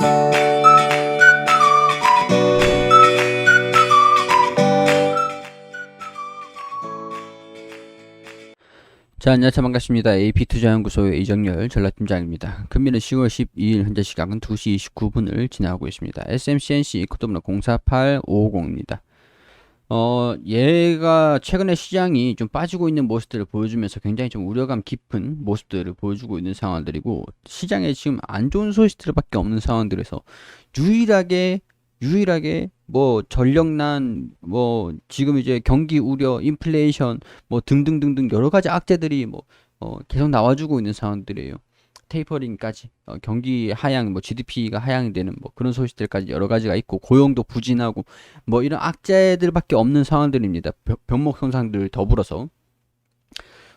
자, 안녕하세요. 반갑습니다. AP투자연구소의 이정열 전략팀장입니다. 금일은 10월 12일 현재 시각은 2시 29분을 지나고 있습니다. SMCNC 코드번호 048550입니다. 얘가 최근에 시장이 좀 빠지고 있는 모습들을 보여주면서 굉장히 좀 우려감 깊은 모습들을 보여주고 있는 상황들이고, 시장에 지금 안 좋은 소식들밖에 없는 상황들에서 유일하게 뭐 전력난, 뭐 지금 이제 경기 우려, 인플레이션 뭐 등등등등 여러 가지 악재들이 뭐 계속 나와주고 있는 상황들이에요. 테이퍼링까지, 경기 하향, 뭐 GDP가 하향이 되는 뭐 그런 소식들까지 여러 가지가 있고, 고용도 부진하고 뭐 이런 악재들밖에 없는 상황들입니다. 병목 현상들 더불어서.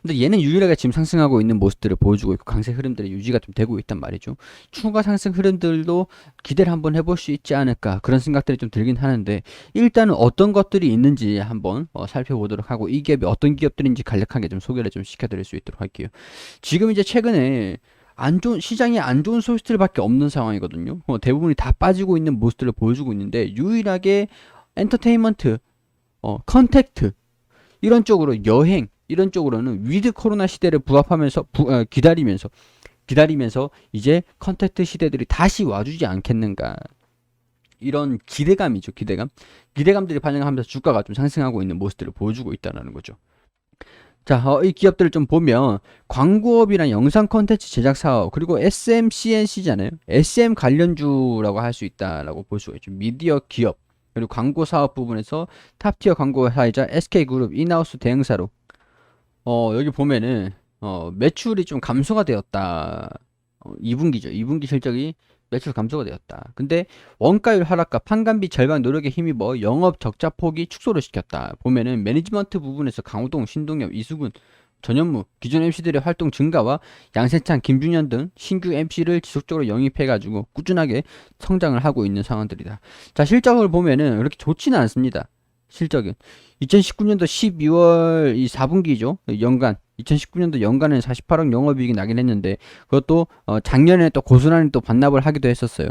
근데 얘는 유일하게 지금 상승하고 있는 모습들을 보여주고 있고, 강세 흐름들이 유지가 좀 되고 있단 말이죠. 추가 상승 흐름들도 기대를 한번 해볼 수 있지 않을까, 그런 생각들이 좀 들긴 하는데, 일단은 어떤 것들이 있는지 한번 살펴보도록 하고, 이 기업이 어떤 기업들인지 간략하게 좀 소개를 좀 시켜드릴 수 있도록 할게요. 지금 이제 최근에 시장이 안 좋은 소식들밖에 없는 상황이거든요. 대부분이 다 빠지고 있는 모습들을 보여주고 있는데, 유일하게 엔터테인먼트, 컨택트, 이런 쪽으로, 여행 이런 쪽으로는 위드 코로나 시대를 부합하면서 기다리면서 이제 컨택트 시대들이 다시 와주지 않겠는가, 이런 기대감이죠. 기대감들이 반영하면서 주가가 좀 상승하고 있는 모습들을 보여주고 있다는 거죠. 자, 이 기업들을 좀 보면, 광고업이랑 영상 컨텐츠 제작 사업, 그리고 SMCNC잖아요. SM 관련주라고 할 수 있다라고 볼 수가 있죠. 미디어 기업, 그리고 광고 사업 부분에서 탑티어 광고 회사이자 SK그룹 인하우스 대행사로, 여기 보면은 매출이 좀 감소가 되었다. 2분기죠. 2분기 실적이 매출 감소가 되었다. 근데 원가율 하락과 판관비 절반 노력에 힘입어 영업 적자 폭이 축소를 시켰다. 보면은 매니지먼트 부분에서 강호동, 신동엽, 이수근, 전현무, 기존 MC들의 활동 증가와 양세찬, 김준현 등 신규 MC를 지속적으로 영입해가지고 꾸준하게 성장을 하고 있는 상황들이다. 자, 실적을 보면은 그렇게 좋지는 않습니다. 실적은 2019년도 12월 이 4분기죠. 연간 2019년도 연간은 48억 영업이익이 나긴 했는데, 그것도 작년에 또 고스란히 또 반납을 하기도 했었어요.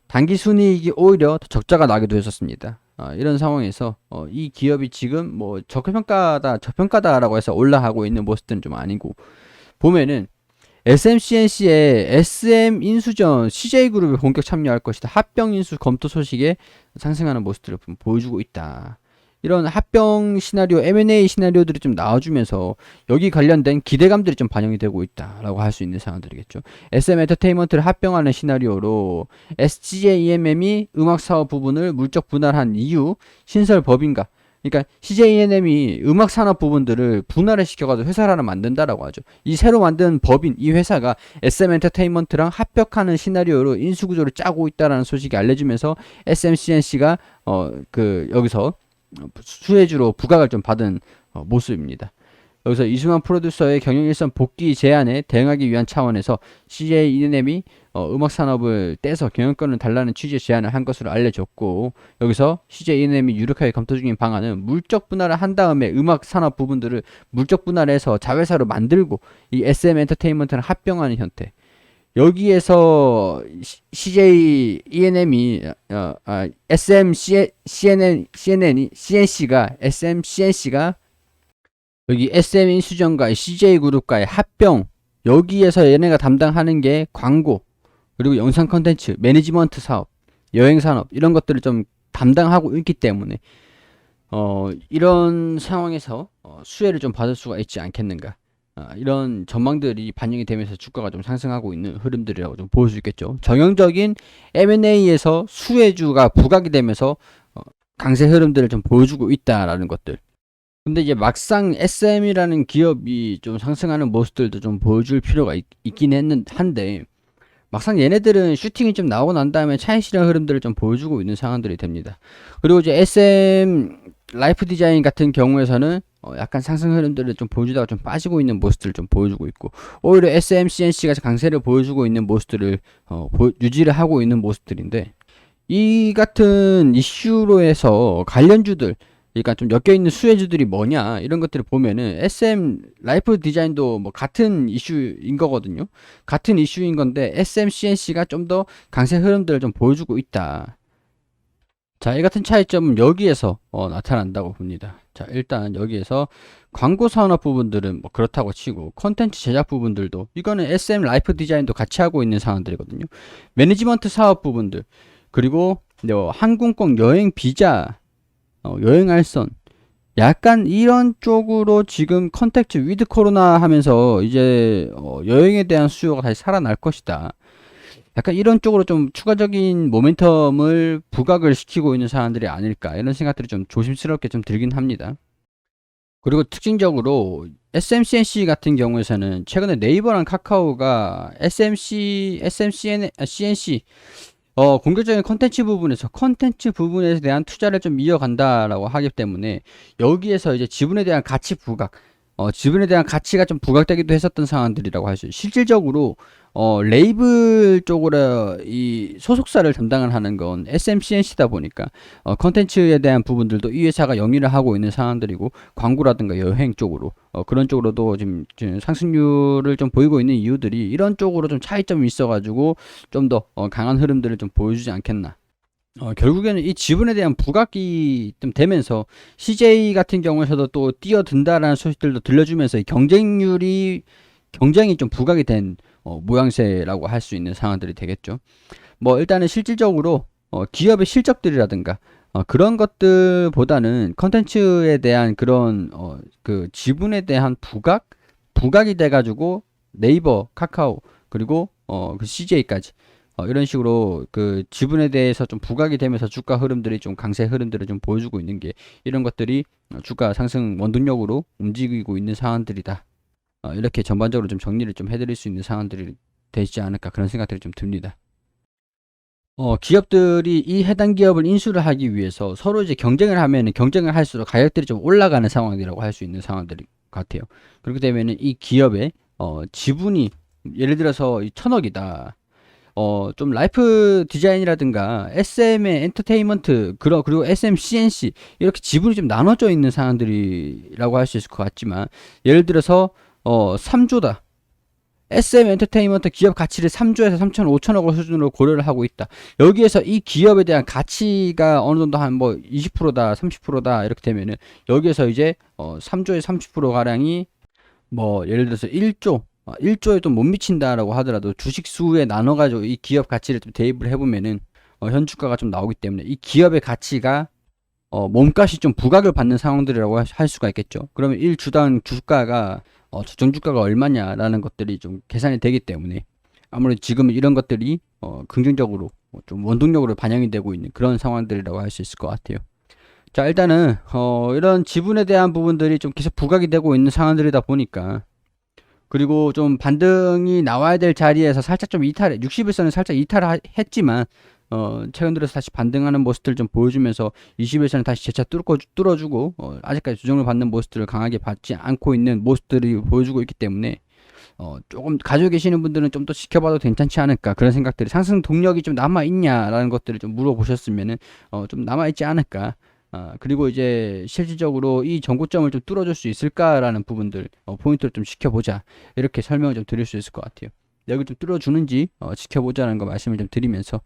당기순이익이 오히려 더 적자가 나기도 했었습니다. 이런 상황에서 이 기업이 지금 뭐 저평가다라고 해서 올라가고 있는 모습들은 좀 아니고, 보면은 SMCNC의 SM 인수전 CJ그룹이 본격 참여할 것이다. 합병 인수 검토 소식에 상승하는 모습들을 보여주고 있다. 이런 합병 시나리오, M&A 시나리오들이 좀 나와주면서 여기 관련된 기대감들이 좀 반영이 되고 있다라고 할 수 있는 상황들이겠죠. SM 엔터테인먼트를 합병하는 시나리오로 SJEMM이 음악 사업 부분을 물적 분할한 이후 신설 법인가, 그러니까 CJEMM이 음악 산업 부분들을 분할을 시켜가지고 회사를 하나 만든다라고 하죠. 이 새로 만든 법인, 이 회사가 SM 엔터테인먼트랑 합격하는 시나리오로 인수구조를 짜고 있다라는 소식이 알려지면서 SMCNC가 여기서 수혜주로 부각을 좀 받은 모습입니다. 여기서 이승환 프로듀서의 경영일선 복귀 제안에 대응하기 위한 차원에서 CJEMM이 음악 산업을 떼서 경영권을 달라는 취지의 제안을 한 것으로 알려졌고, 여기서 CJEMM이 유력하게 검토 중인 방안은 물적 분할을 한 다음에 음악 산업 부분들을 물적 분할해서 자회사로 만들고 이 SM 엔터테인먼트랑 합병하는 형태. 여기에서 CJEMM이 SMCNC가 여기 SM 인수전과 CJ그룹과의 합병, 여기에서 얘네가 담당하는 게 광고, 그리고 영상 컨텐츠, 매니지먼트 사업, 여행 산업, 이런 것들을 좀 담당하고 있기 때문에 이런 상황에서 수혜를 좀 받을 수가 있지 않겠는가, 이런 전망들이 반영이 되면서 주가가 좀 상승하고 있는 흐름들이라고 좀 볼 수 있겠죠. 정형적인 M&A에서 수혜주가 부각이 되면서 강세 흐름들을 좀 보여주고 있다라는 것들. 근데 이제 막상 SM이라는 기업이 좀 상승하는 모습들도 좀 보여줄 필요가 있긴 한데, 막상 얘네들은 슈팅이 좀 나오고 난 다음에 차익 실현 흐름들을 좀 보여주고 있는 상황들이 됩니다. 그리고 이제 SM 라이프 디자인 같은 경우에서는 약간 상승 흐름들을 좀 보여주다가 좀 빠지고 있는 모습들을 좀 보여주고 있고, 오히려 SMCNC가 강세를 보여주고 있는 모습들을 유지를 하고 있는 모습들인데, 이 같은 이슈로 해서 관련주들, 그러니까 좀 엮여있는 수혜주들이 뭐냐 이런 것들을 보면은 SM 라이프 디자인도 뭐 같은 이슈인 거거든요. 같은 이슈인 건데 SM CNC가 좀 더 강세 흐름들을 좀 보여주고 있다. 자, 이 같은 차이점은 여기에서 나타난다고 봅니다. 자, 일단 여기에서 광고 산업 부분들은 뭐 그렇다고 치고 컨텐츠 제작 부분들도 이거는 SM 라이프 디자인도 같이 하고 있는 상황들이거든요. 매니지먼트 사업 부분들 그리고 항공권 여행 비자 여행 알선 약간 이런 쪽으로 지금 컨택트 위드 코로나 하면서 이제 여행에 대한 수요가 다시 살아날 것이다. 약간 이런 쪽으로 좀 추가적인 모멘텀을 부각을 시키고 있는 사람들이 아닐까 이런 생각들이 좀 조심스럽게 좀 들긴 합니다. 그리고 특징적으로 SMCNC 같은 경우에서는 최근에 네이버랑 카카오가 CNC 공격적인 컨텐츠 부분에 대한 투자를 좀 이어간다라고 하기 때문에 여기에서 이제 지분에 대한 가치 부각, 지분에 대한 가치가 좀 부각되기도 했었던 상황들이라고 할 수 있어요. 실질적으로 레이블 쪽으로 이 소속사를 담당을 하는 건 SMCNC다 보니까 컨텐츠에 대한 부분들도 이 회사가 영위를 하고 있는 상황들이고 광고라든가 여행 쪽으로 그런 쪽으로도 지금 상승률을 좀 보이고 있는 이유들이 이런 쪽으로 좀 차이점이 있어가지고 좀 더 강한 흐름들을 좀 보여주지 않겠나. 결국에는 이 지분에 대한 부각이 좀 되면서 CJ 같은 경우에서도 또 뛰어든다라는 소식들도 들려주면서 이 경쟁이 좀 부각이 된 모양새라고 할 수 있는 상황들이 되겠죠. 뭐 일단은 실질적으로 기업의 실적들이라든가 그런 것들보다는 컨텐츠에 대한 그런 그 지분에 대한 부각이 돼가지고 네이버, 카카오 그리고 그 CJ까지 이런 식으로 그 지분에 대해서 좀 부각이 되면서 주가 흐름들이 좀 강세 흐름들을 좀 보여주고 있는 게 이런 것들이 주가 상승 원동력으로 움직이고 있는 상황들이다. 이렇게 전반적으로 좀 정리를 좀 해드릴 수 있는 상황들이 되지 않을까 그런 생각들이 좀 듭니다. 기업들이 이 해당 기업을 인수를 하기 위해서 서로 이제 경쟁을 할수록 가격들이 좀 올라가는 상황이라고 할 수 있는 상황들 같아요. 그렇게 되면은 이 기업의 지분이 예를 들어서 1,000억이다. 좀 라이프 디자인이라든가 SM의 엔터테인먼트 그리고 SM CNC 이렇게 지분이 좀 나눠져 있는 상황들이라고 할 수 있을 것 같지만 예를 들어서 3조다. SM 엔터테인먼트 기업 가치를 3조에서 3,500억 수준으로 고려를 하고 있다. 여기에서 이 기업에 대한 가치가 어느 정도 한 뭐 20%다, 30%다 이렇게 되면은 여기에서 이제 3조의 30% 가량이 뭐 예를 들어서 1조에 좀 못 미친다라고 하더라도 주식 수에 나눠가지고 이 기업 가치를 좀 대입을 해보면은 현 주가가 좀 나오기 때문에 이 기업의 가치가 몸값이 좀 부각을 받는 상황들이라고 할 수가 있겠죠. 그러면 1주당 주가가 조정 주가가 얼마냐라는 것들이 좀 계산이 되기 때문에 아무래도 지금 이런 것들이 긍정적으로 좀 원동력으로 반영이 되고 있는 그런 상황들이라고 할 수 있을 것 같아요. 자, 일단은 이런 지분에 대한 부분들이 좀 계속 부각이 되고 있는 상황들이다 보니까 그리고 좀 반등이 나와야 될 자리에서 살짝 좀 60일선은 살짝 이탈을 했지만 최근 들어서 다시 반등하는 모습들 좀 보여주면서 20일선은 다시 재차 뚫어주고 아직까지 조정을 받는 모습들을 강하게 받지 않고 있는 모습들이 보여주고 있기 때문에 조금 가지고 계시는 분들은 좀 더 지켜봐도 괜찮지 않을까 그런 생각들이 상승 동력이 좀 남아있냐라는 것들을 좀 물어보셨으면은 좀 남아있지 않을까. 그리고 이제 실질적으로 이 전고점을 좀 뚫어줄 수 있을까라는 부분들 포인트를 좀 지켜보자 이렇게 설명을 좀 드릴 수 있을 것 같아요. 여기 좀 뚫어주는지 지켜보자는 거 말씀을 좀 드리면서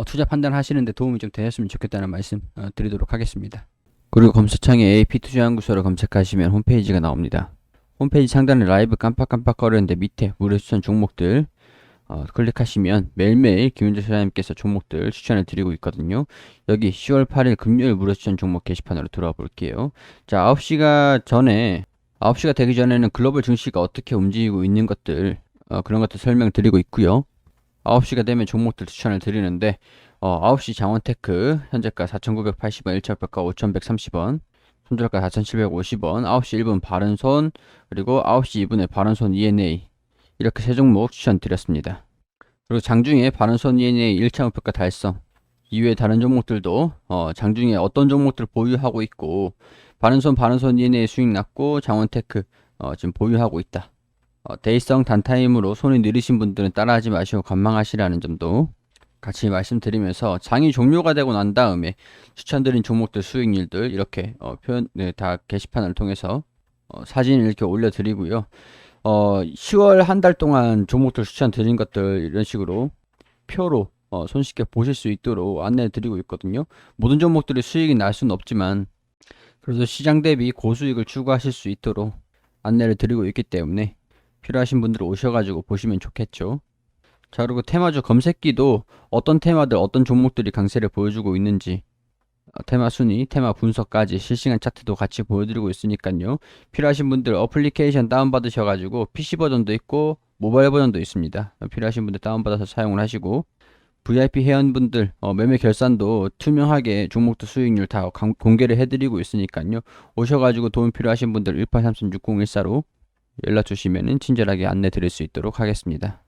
투자 판단하시는데 도움이 좀 되셨으면 좋겠다는 말씀 드리도록 하겠습니다. 그리고 검색창에 AP투자연구소를 검색하시면 홈페이지가 나옵니다. 홈페이지 상단에 라이브 깜빡깜빡거리는데 밑에 무료 추천 종목들 클릭하시면 매일매일 김윤재 소장님께서 종목들 추천을 드리고 있거든요. 여기 10월 8일 금요일 무료 추천 종목 게시판으로 들어와 볼게요. 자, 9시가 되기 전에는 글로벌 증시가 어떻게 움직이고 있는 것들 그런 것들 설명드리고 있고요. 9시가 되면 종목들 추천을 드리는데 9시 장원테크 현재가 4,980원, 1차표가 5,130원, 손절가 4,750원, 9시 1분 바른손, 그리고 9시 2분에 바른손 ENA 이렇게 세 종목 추천드렸습니다. 그리고 장중에 바른손 ENA 1차 목표가 달성 이외에 다른 종목들도 장중에 어떤 종목들 보유하고 있고 바른손 ENA 수익 났고 장원테크 지금 보유하고 있다. 데이성 단타임으로 손이 느리신 분들은 따라하지 마시고 관망하시라는 점도 같이 말씀드리면서 장이 종료가 되고 난 다음에 추천드린 종목들 수익률들 이렇게 다 게시판을 통해서 사진을 이렇게 올려드리고요. 10월 한 달 동안 종목들 추천드린 것들 이런 식으로 표로 손쉽게 보실 수 있도록 안내 드리고 있거든요. 모든 종목들이 수익이 날 수는 없지만 그래서 시장 대비 고수익을 추구하실 수 있도록 안내를 드리고 있기 때문에 필요하신 분들은 오셔가지고 보시면 좋겠죠. 자, 그리고 테마주 검색기도 어떤 테마들, 어떤 종목들이 강세를 보여주고 있는지 테마 순위, 테마 분석까지 실시간 차트도 같이 보여드리고 있으니까요. 필요하신 분들 어플리케이션 다운받으셔가지고 PC 버전도 있고 모바일 버전도 있습니다. 필요하신 분들 다운받아서 사용을 하시고 VIP 회원분들 매매 결산도 투명하게 종목도 수익률 다 공개를 해드리고 있으니까요. 오셔가지고 도움 필요하신 분들 1833-6014로 연락 주시면 친절하게 안내 드릴 수 있도록 하겠습니다.